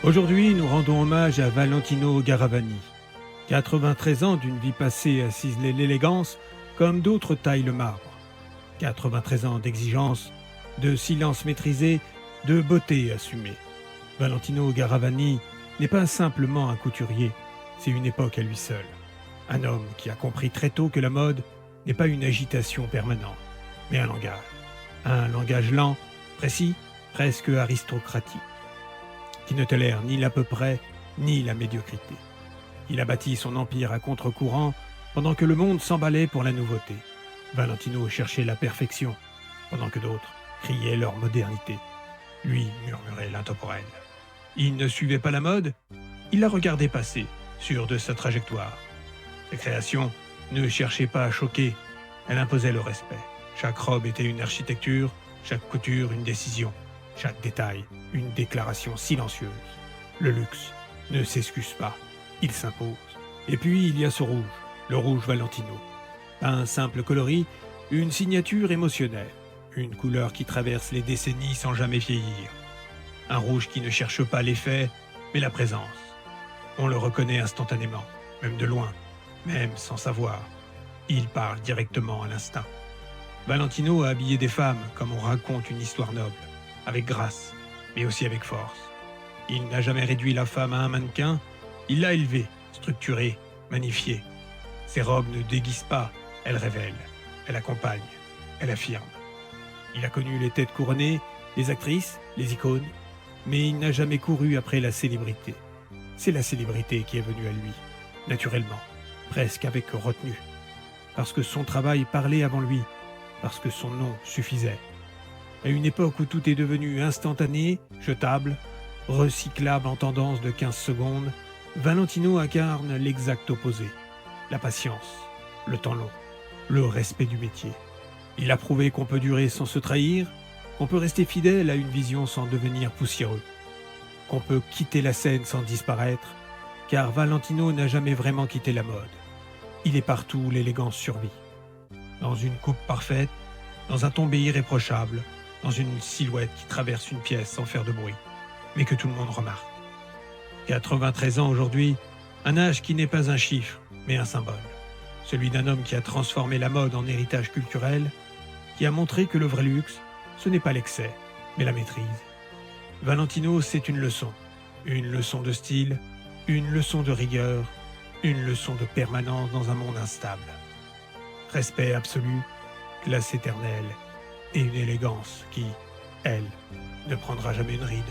Aujourd'hui, nous rendons hommage à Valentino Garavani. 93 ans d'une vie passée à ciseler l'élégance, comme d'autres taillent le marbre. 93 ans d'exigence, de silence maîtrisé, de beauté assumée. Valentino Garavani n'est pas simplement un couturier, c'est une époque à lui seul. Un homme qui a compris très tôt que la mode n'est pas une agitation permanente, mais un langage. Un langage lent, précis, presque aristocratique, qui ne tolère ni l'à peu près, ni la médiocrité. Il a bâti son empire à contre-courant pendant que le monde s'emballait pour la nouveauté. Valentino cherchait la perfection, pendant que d'autres criaient leur modernité. Lui murmurait l'intemporel. Il ne suivait pas la mode, il la regardait passer, sûr de sa trajectoire. Ses créations ne cherchaient pas à choquer, elle imposait le respect. Chaque robe était une architecture, chaque couture une décision, chaque détail une déclaration silencieuse. Le luxe ne s'excuse pas, il s'impose. Et puis il y a ce rouge, le rouge Valentino. Un simple coloris, une signature émotionnelle, une couleur qui traverse les décennies sans jamais vieillir. Un rouge qui ne cherche pas l'effet, mais la présence. On le reconnaît instantanément, même de loin, même sans savoir. Il parle directement à l'instinct. Valentino a habillé des femmes comme on raconte une histoire noble, avec grâce, mais aussi avec force. Il n'a jamais réduit la femme à un mannequin, il l'a élevée, structurée, magnifiée. Ses robes ne déguisent pas, elles révèlent, elles accompagnent, elles affirment. Il a connu les têtes couronnées, les actrices, les icônes, mais il n'a jamais couru après la célébrité. C'est la célébrité qui est venue à lui, naturellement, presque avec retenue, parce que son travail parlait avant lui, parce que son nom suffisait. À une époque où tout est devenu instantané, jetable, recyclable en tendance de 15 secondes, Valentino incarne l'exact opposé. La patience, le temps long, le respect du métier. Il a prouvé qu'on peut durer sans se trahir, qu'on peut rester fidèle à une vision sans devenir poussiéreux, qu'on peut quitter la scène sans disparaître, car Valentino n'a jamais vraiment quitté la mode. Il est partout où l'élégance survit. Dans une coupe parfaite, dans un tombé irréprochable, dans une silhouette qui traverse une pièce sans faire de bruit, mais que tout le monde remarque. 93 ans aujourd'hui, un âge qui n'est pas un chiffre, mais un symbole. Celui d'un homme qui a transformé la mode en héritage culturel, qui a montré que le vrai luxe, ce n'est pas l'excès, mais la maîtrise. Valentino, c'est une leçon de style, une leçon de rigueur, une leçon de permanence dans un monde instable. Respect absolu, classe éternelle et une élégance qui, elle, ne prendra jamais une ride.